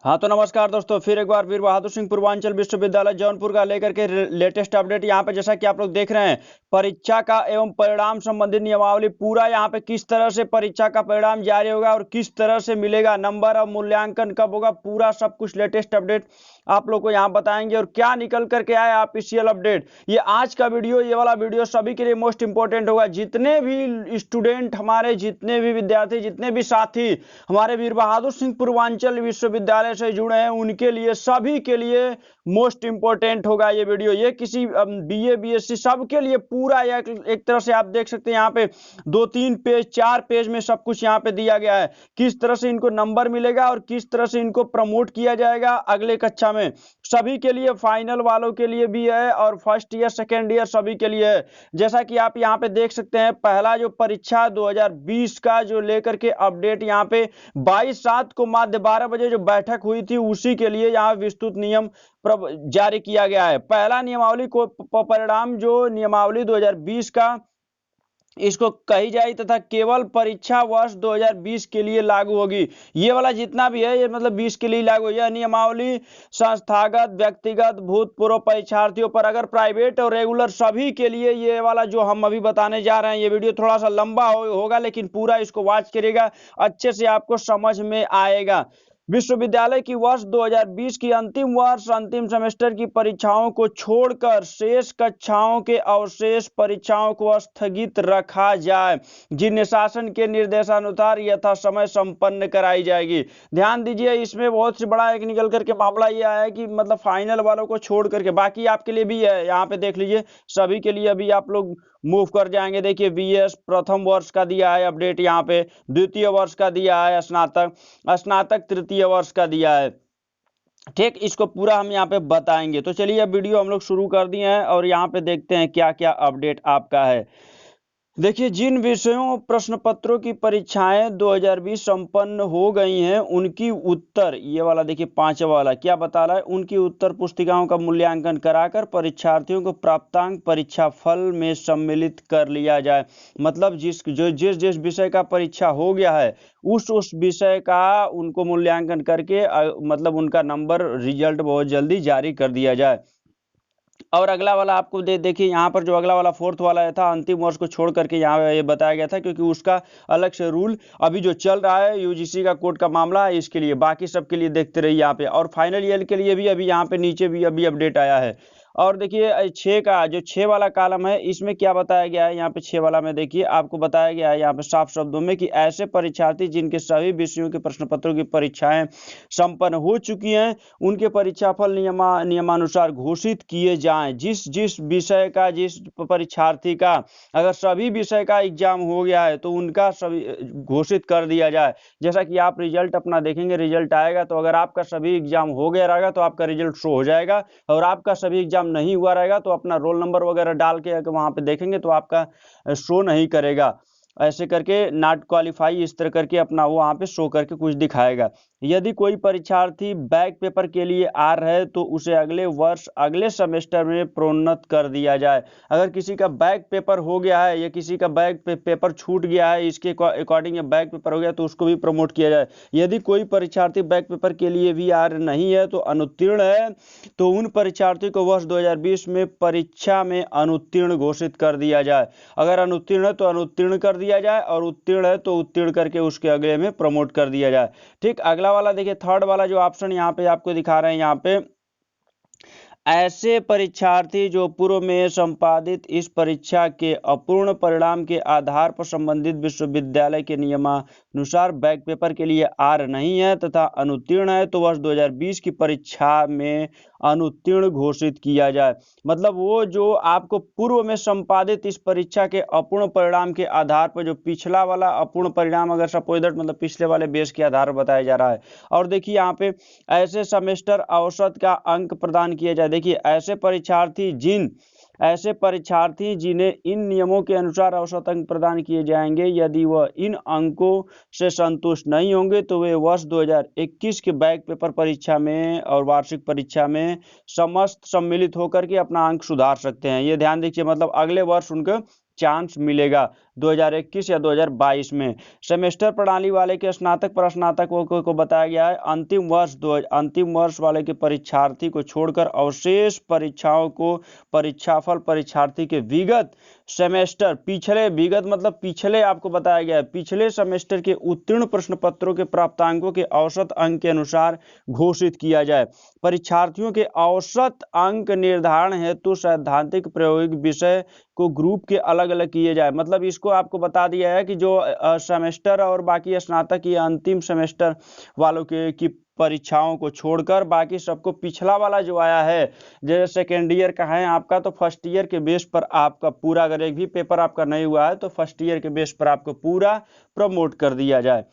हाँ तो नमस्कार दोस्तों, फिर एक बार वीर बहादुर सिंह पूर्वांचल विश्वविद्यालय जौनपुर का लेकर के लेटेस्ट अपडेट यहाँ पे जैसा कि आप लोग देख रहे हैं। परीक्षा का एवं परिणाम संबंधित नियमावली पूरा यहाँ पे किस तरह से परीक्षा का परिणाम जारी होगा और किस तरह से मिलेगा नंबर और मूल्यांकन कब होगा, पूरा सब कुछ लेटेस्ट अपडेट आप लोग को यहाँ बताएंगे। और क्या निकल करके आए ऑफिशियल अपडेट, ये आज का वीडियो, ये वाला वीडियो सभी के लिए मोस्ट इंपॉर्टेंट होगा। जितने भी स्टूडेंट हमारे, जितने भी विद्यार्थी, जितने भी साथी हमारे वीर बहादुर सिंह पूर्वांचल विश्वविद्यालय से जुड़े हैं, उनके लिए, सभी के लिए मोस्ट इंपॉर्टेंट होगा ये वीडियो। ये किसी बीए बीएससी सबके लिए पूरा एक तरह से आप देख सकते हैं यहाँ पे 2-3 पेज 4 पेज में सब कुछ यहाँ पे दिया गया है। किस तरह से इनको नंबर मिलेगा और किस तरह से इनको प्रमोट किया जाएगा अगले कक्षा में, सभी के लिए, फाइनल वालों के लिए भी है और फर्स्ट ईयर सेकेंड ईयर सभी के लिए है। जैसा कि आप यहाँ पे देख सकते हैं, पहला जो परीक्षा 2020 का जो लेकर के अपडेट यहाँ पे 22/7 को माध्य 12 बजे जो बैठक हुई थी, उसी के लिए यहाँ विस्तृत नियम जारी किया गया है। पहला नियमावली को परिणाम जो नियमावली 2020 का इसको कही जाए तथा केवल परीक्षा वर्ष 2020 के लिए लागू होगी। ये वाला जितना भी है ये मतलब 20 के लिए लागू है। यह नियमावली संस्थागत, व्यक्तिगत, भूतपूर्व परीक्षार्थियों पर, अगर प्राइवेट और रेगुलर सभी के लिए ये वाला जो हम अभी बताने जा रहे हैं। ये वीडियो थोड़ा सा लंबा होगा लेकिन पूरा इसको वॉच करिएगा, अच्छे से आपको समझ में आएगा। विश्वविद्यालय की वर्ष 2020 की अंतिम वर्ष अंतिम सेमेस्टर की परीक्षाओं को छोड़कर शेष कक्षाओं के अवशेष परीक्षाओं को स्थगित रखा जाए, जिन्हें शासन के निर्देशानुसार यथा समय संपन्न कराई जाएगी। ध्यान दीजिए, इसमें बहुत से बड़ा एक निकल करके मामला यह है कि मतलब फाइनल वालों को छोड़ करके बाकी आपके लिए भी है। यहाँ पे देख लीजिए, सभी के लिए अभी आप लोग मूव कर जाएंगे। देखिए, बीएस प्रथम वर्ष का दिया है अपडेट, यहाँ पे द्वितीय वर्ष का दिया है, स्नातक तृतीय वर्ष का दिया है। ठीक, इसको पूरा हम यहाँ पे बताएंगे। तो चलिए अब वीडियो हम लोग शुरू कर दिए हैं और यहाँ पे देखते हैं क्या क्या अपडेट आपका है। देखिए, जिन विषयों प्रश्न पत्रों की परीक्षाएं 2020 संपन्न हो गई हैं, उनकी उत्तर, ये वाला देखिए पांचवा वाला क्या बता रहा है, उनकी उत्तर पुस्तिकाओं का मूल्यांकन कराकर परीक्षार्थियों को प्राप्तांक परीक्षा फल में सम्मिलित कर लिया जाए। मतलब जिस जिस विषय का परीक्षा हो गया है उस विषय का उनको मूल्यांकन करके मतलब उनका नंबर रिजल्ट बहुत जल्दी जारी कर दिया जाए। और अगला वाला आपको देखिए, यहाँ पर जो अगला वाला फोर्थ वाला था, अंतिम वर्ष को छोड़ करके यहाँ ये बताया गया था, क्योंकि उसका अलग से रूल अभी जो चल रहा है, यूजीसी का कोड का मामला है, इसके लिए। बाकी सबके लिए देखते रहिए यहाँ पे। और फाइनल ईयर के लिए भी अभी यहाँ पे नीचे भी अभी अपडेट आया है। और देखिए 6 का जो 6 वाला कॉलम है, इसमें क्या बताया गया है, यहाँ पे 6 वाला में देखिए आपको बताया गया है यहाँ पे साफ शब्दों में कि ऐसे परीक्षार्थी जिनके सभी विषयों के प्रश्न पत्रों की परीक्षाएं संपन्न हो चुकी हैं, उनके परीक्षाफल नियमानुसार घोषित किए जाएं। जिस जिस विषय का, जिस परीक्षार्थी का अगर सभी विषय का एग्जाम हो गया है तो उनका सभी घोषित कर दिया जाए। जैसा कि आप रिजल्ट अपना देखेंगे, रिजल्ट आएगा तो अगर आपका सभी एग्जाम हो गया रहेगा तो आपका रिजल्ट शो हो जाएगा, और आपका सभी एग्जाम नहीं हुआ रहेगा तो अपना रोल नंबर वगैरह डाल के वहां पे देखेंगे तो आपका शो नहीं करेगा। ऐसे करके नॉट क्वालिफाई, इस तरह करके अपना वो वहां पे शो करके कुछ दिखाएगा। यदि कोई परीक्षार्थी बैक पेपर के लिए आ रहा है तो उसे अगले वर्ष अगले सेमेस्टर में प्रोन्नत कर दिया जाए। अगर किसी का बैक पेपर हो गया है या किसी का बैक पेपर छूट गया है, इसके अकॉर्डिंग बैक पेपर हो गया तो उसको भी प्रमोट किया जाए। यदि कोई परीक्षार्थी बैक पेपर के लिए भी आ नहीं है तो अनुत्तीर्ण है, तो उन परीक्षार्थियों को वर्ष 2020 में परीक्षा में अनुत्तीर्ण घोषित कर दिया जाए। अगर अनुत्तीर्ण है तो अनुत्तीर्ण कर दिया जाए, और उत्तीर्ण है तो उत्तीर्ण करके उसके अगले में प्रमोट कर दिया जाए। ठीक, अगला वाला देखिए, थर्ड वाला जो ऑप्शन यहाँ पे आपको दिखा रहे हैं, यहाँ पे ऐसे परीक्षार्थी जो पूर्व में संपादित इस परीक्षा के अपूर्ण परिणाम के आधार पर संबंधित विश्वविद्यालय के नियमानुसार बैक पेपर के लिए आ नहीं है तथा अनुत्तीर्ण है, तो वर्ष 2020 की परीक्षा में अनुत्तीर्ण घोषित किया जाए। मतलब वो जो आपको पूर्व में संपादित इस परीक्षा के अपूर्ण परिणाम के आधार पर, जो पिछला वाला अपूर्ण परिणाम अगर सपोज दैट मतलब पिछले वाले बेस के आधार पर बताया जा रहा है। और देखिए यहाँ पे ऐसे सेमेस्टर औसत का अंक प्रदान किया जाए। देखिए, ऐसे परीक्षार्थी जिन्हें इन नियमों के अनुसार औसत अंक प्रदान किए जाएंगे, यदि वह इन अंकों से संतुष्ट नहीं होंगे तो वे वर्ष 2021 के बैक पेपर परीक्षा में और वार्षिक परीक्षा में समस्त सम्मिलित होकर के अपना अंक सुधार सकते हैं। ये ध्यान दीजिए, मतलब अगले वर्ष उनके चांस मिलेगा 2021 या 2022 में। सेमेस्टर प्रणाली वाले के स्नातक पर स्नातकों को बताया गया है अंतिम वर्ष वाले के परीक्षार्थी को छोड़कर अवशेष परीक्षाओं को परीक्षाफल परीक्षार्थी के विगत सेमेस्टर विगत मतलब पिछले आपको बताया गया है पिछले सेमेस्टर के उत्तीर्ण प्रश्न पत्रों के प्राप्तांकों के औसत अंक के अनुसार घोषित किया जाए। परीक्षार्थियों के औसत अंक निर्धारण हेतु सैद्धांतिक प्रायोगिक विषय को ग्रुप के अलग अलग किए जाए। मतलब इसको आपको बता दिया है कि जो सेमेस्टर और बाकी स्नातक या अंतिम सेमेस्टर वालों के की परीक्षाओं को छोड़कर बाकी सबको पिछला वाला जो आया है, जैसे सेकेंड ईयर का है आपका, तो फर्स्ट ईयर के बेस पर आपका पूरा, अगर एक भी पेपर आपका नहीं हुआ है तो फर्स्ट ईयर के बेस पर आपको पूरा प्रमोट कर दिया जाए,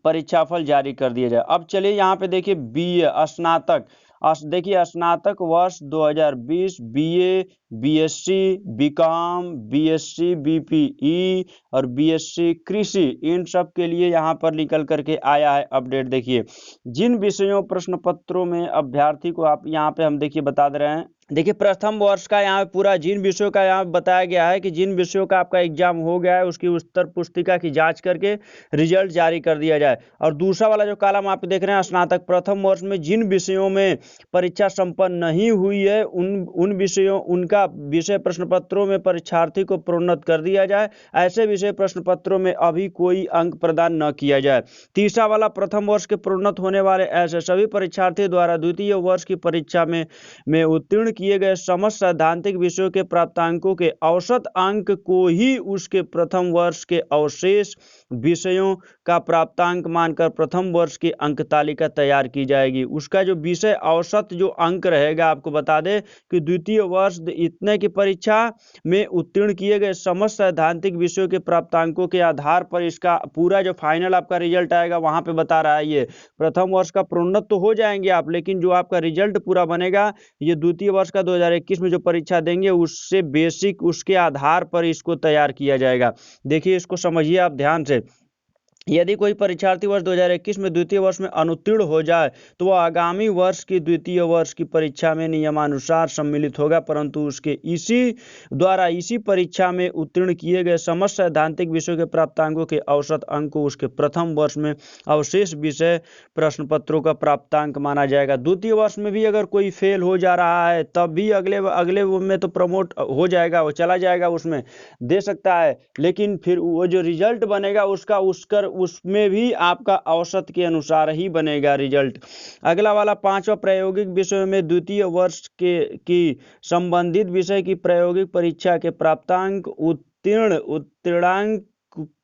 परीक्षाफल जारी कर दिया जाए। अब चलिए यहाँ पे देखिए बीए स्नातक, देखिए स्नातक वर्ष 2020 BA, BSc, BCom, BSc, BPE और बीएससी कृषि, इन सब के लिए यहाँ पर निकल करके आया है अपडेट। देखिए जिन विषयों प्रश्न पत्रों में अभ्यर्थी को आप यहाँ पे हम देखिए बता दे रहे हैं। देखिए प्रथम वर्ष का यहाँ पूरा जिन विषयों का यहाँ बताया गया है कि जिन विषयों का आपका एग्जाम हो गया है उसकी उत्तर पुस्तिका की जांच करके रिजल्ट जारी कर दिया जाए। और दूसरा वाला जो कॉलम आप देख रहे हैं स्नातक प्रथम वर्ष में जिन विषयों में परीक्षा संपन्न नहीं हुई है उनका विषय प्रश्न पत्रों में परीक्षार्थी को प्रोन्नत कर दिया जाए। ऐसे विषय प्रश्न पत्रों में अभी कोई अंक प्रदान न किया जाए। तीसरा वाला प्रथम वर्ष के प्रोन्नत होने वाले ऐसे सभी परीक्षार्थी द्वारा द्वितीय वर्ष की परीक्षा में उत्तीर्ण किए गए समस्त सैद्धांतिक विषयों के प्राप्तांकों के औसत अंक को ही उसके प्रथम वर्ष के अवशेष विषयों का प्राप्तांक मानकर प्रथम वर्ष की अंक तालिका तैयार की जाएगी। उसका जो विषय औसत जो अंक रहेगा, आपको बता दें कि द्वितीय वर्ष इतने की परीक्षा में उत्तीर्ण किए गए समस्त सैद्धांतिक विषयों के प्राप्तांकों के आधार पर इसका पूरा जो फाइनल आपका रिजल्ट आएगा वहां पे बता रहा है। ये प्रथम वर्ष का प्रोन्नत तो हो जाएंगे आप, लेकिन जो आपका रिजल्ट पूरा बनेगा ये द्वितीय वर्ष का 2021 में जो परीक्षा देंगे उससे बेसिक उसके आधार पर इसको तैयार किया जाएगा। देखिए इसको समझिए आप ध्यान से। यदि कोई परीक्षार्थी वर्ष 2021 में द्वितीय वर्ष में अनुत्तीर्ण हो जाए तो वह आगामी वर्ष की द्वितीय वर्ष की परीक्षा में नियमानुसार सम्मिलित होगा, परंतु उसके इसी परीक्षा में उत्तीर्ण किए गए समस्त सैद्धांतिक विषयों के प्राप्तांकों के औसत अंक को उसके प्रथम वर्ष में अवशेष विषय प्रश्न पत्रों का प्राप्तांक माना जाएगा। द्वितीय वर्ष में भी अगर कोई फेल हो जा रहा है तब भी अगले में तो प्रमोट हो जाएगा, वो चला जाएगा, उसमें दे सकता है, लेकिन फिर वो जो रिजल्ट बनेगा उसमें भी आपका औसत के अनुसार ही बनेगा रिजल्ट। अगला वाला पांचवा प्रायोगिक विषयों में द्वितीय वर्ष की संबंधित विषय की प्रायोगिक परीक्षा के प्राप्तांक उत्तीर्णांक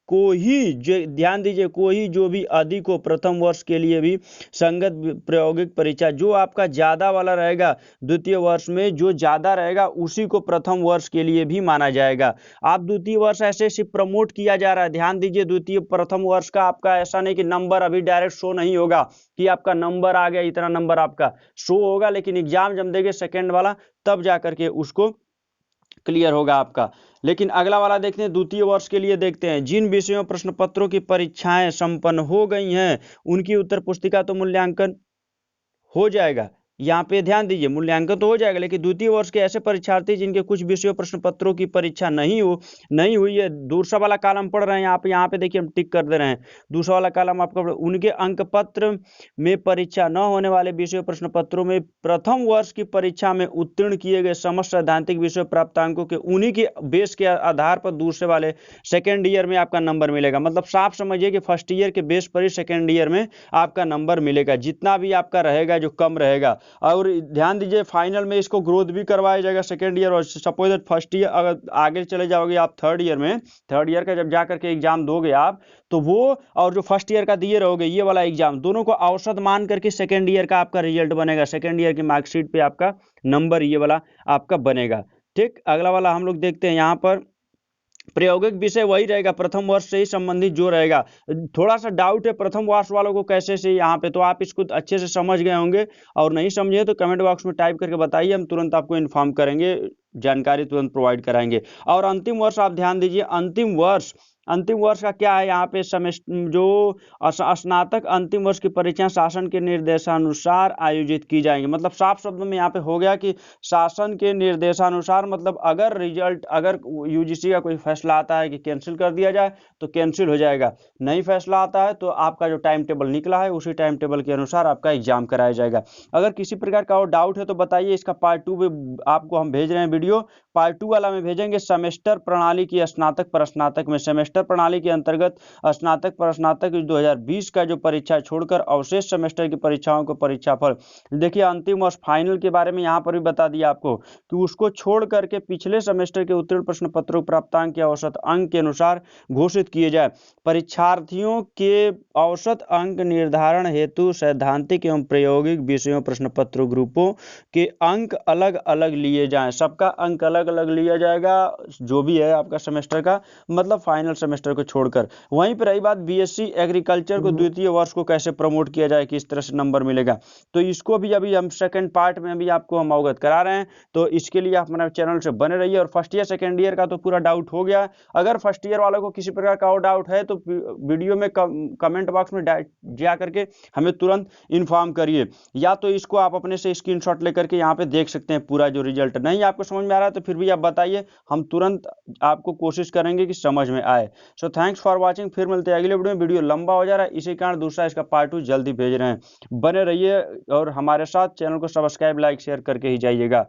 को ही ध्यान दीजिए, को ही जो भी अधिक हो प्रथम वर्ष के लिए भी संगत प्रायोगिक परीक्षा जो आपका ज्यादा वाला रहेगा द्वितीय वर्ष में, जो ज्यादा रहेगा उसी को प्रथम वर्ष के लिए भी माना जाएगा। आप द्वितीय वर्ष ऐसे सिर्फ प्रमोट किया जा रहा है, ध्यान दीजिए। द्वितीय प्रथम वर्ष का आपका ऐसा नहीं कि नंबर अभी डायरेक्ट शो नहीं होगा कि आपका नंबर आ गया, इतना नंबर आपका शो होगा, लेकिन एग्जाम जब देंगे सेकेंड वाला तब जाकर के उसको क्लियर होगा आपका। लेकिन अगला वाला देखते हैं द्वितीय वर्ष के लिए, देखते हैं जिन विषयों प्रश्न पत्रों की परीक्षाएं संपन्न हो गई हैं उनकी उत्तर पुस्तिका तो मूल्यांकन हो जाएगा। यहाँ पे ध्यान दीजिए, मूल्यांकन तो हो जाएगा, लेकिन द्वितीय वर्ष के ऐसे परीक्षार्थी जिनके कुछ विषयों प्रश्न पत्रों की परीक्षा नहीं हुई है, दूसरा वाला कॉलम पढ़ रहे हैं आप, यहाँ पे देखिए हम टिक कर दे रहे हैं, दूसरा वाला कॉलम आपका उनके अंक पत्र में परीक्षा न होने वाले विषयों प्रश्न पत्रों में प्रथम वर्ष की परीक्षा में उत्तीर्ण किए गए समस्त सैद्धांतिक विषय प्राप्तांकों के उन्हीं के बेस के आधार पर दूसरे वाले सेकेंड ईयर में आपका नंबर मिलेगा। मतलब साफ समझिए कि फर्स्ट ईयर के बेस पर ही सेकेंड ईयर में आपका नंबर मिलेगा, जितना भी आपका रहेगा जो कम रहेगा। और ध्यान दीजिए फाइनल में इसको ग्रोथ भी करवाया जाएगा सेकेंड ईयर, और सपोज दैट फर्स्ट ईयर अगर आगे चले जाओगे आप थर्ड ईयर का जब जा करके एग्जाम दोगे आप, तो वो और जो फर्स्ट ईयर का दिए रहोगे ये वाला एग्जाम, दोनों को औसत मान करके सेकेंड ईयर का आपका रिजल्ट बनेगा, सेकेंड ईयर की मार्कशीट पे आपका नंबर ये वाला आपका बनेगा। ठीक, अगला वाला हम लोग देखते हैं। यहाँ पर प्रायोगिक विषय वही रहेगा प्रथम वर्ष से ही संबंधित जो रहेगा। थोड़ा सा डाउट है प्रथम वर्ष वालों को कैसे से यहाँ पे, तो आप इसको अच्छे से समझ गए होंगे, और नहीं समझे तो कमेंट बॉक्स में टाइप करके बताइए, हम तुरंत आपको इन्फॉर्म करेंगे, जानकारी तुरंत प्रोवाइड कराएंगे। और अंतिम वर्ष आप ध्यान दीजिए, अंतिम वर्ष अंतिम वर्ष का क्या है यहाँ पे सेमेस्टर जो स्नातक अंतिम वर्ष की परीक्षा शासन के निर्देशानुसार आयोजित की जाएंगी। मतलब साफ शब्द में यहाँ पे हो गया कि शासन के निर्देशानुसार, मतलब अगर यूजीसी का कोई फैसला आता है कि कैंसिल कर दिया जाए तो कैंसिल हो जाएगा, नहीं फैसला आता है तो आपका जो टाइम टेबल निकला है उसी टाइम टेबल के अनुसार आपका एग्जाम कराया जाएगा। अगर किसी प्रकार का और डाउट है तो बताइए, इसका पार्ट 2 भी आपको हम भेज रहे हैं वीडियो। पार्ट 2 वाला में भेजेंगे सेमेस्टर प्रणाली की स्नातक पर स्नातक में। सेमेस्टर प्रणाली के अंतर्गत स्नातक पर स्नातक 2020 का जो परीक्षा छोड़कर अवशेष सेमेस्टर की परीक्षाओं को परीक्षाफल, देखिए अंतिम वर्ष फाइनल के बारे में यहाँ पर भी बता दिया आपको कि उसको छोड़ करके पिछले सेमेस्टर के उत्तीर्ण प्रश्न पत्रों प्राप्तांक के औसत अंक के अनुसार घोषित किए जाए। परीक्षार्थियों के औसत अंक निर्धारण हेतु सैद्धांतिक एवं प्रायोगिक विषयों प्रश्न पत्रों ग्रुपों के अंक अलग अलग लिए जाएं। सबका अंक अलग अलग लिया जाएगा जो भी है आपका सेमेस्टर का, मतलब फाइनल सेमेस्टर को छोड़कर। वहीं पर रही बात बीएससी एग्रीकल्चर को द्वितीय वर्ष को कैसे प्रमोट किया जाए, किस तरह से नंबर मिलेगा, तो इसको भी अभी हम सेकंड पार्ट में भी आपको हम अवगत करा रहे हैं। तो इसके लिए आप हमारे चैनल से बने रहिए। और फर्स्ट ईयर सेकेंड ईयर का तो पूरा डाउट हो गया। अगर फर्स्ट ईयर वालों को किसी प्रकार का और डाउट है तो वीडियो में कमेंट बॉक्स में जा करके हमें तुरंत इन्फॉर्म करिए, या तो इसको आप अपने से स्क्रीनशॉट लेकर के यहाँ पे देख सकते हैं पूरा जो रिजल्ट। नहीं आपको समझ में आ रहा है तो फिर भी आप बताइए, हम तुरंत आपको कोशिश करेंगे कि समझ में आए। So thanks for watching. फिर मिलते हैं अगले वीडियो में। वीडियो लंबा हो जा रहा है, इसी कारण दूसरा इसका पार्ट 2 जल्दी भेज रहे हैं। बने रहिए और हमारे साथ चैनल को सब्सक्राइब लाइक शेयर करके ही जाइएगा।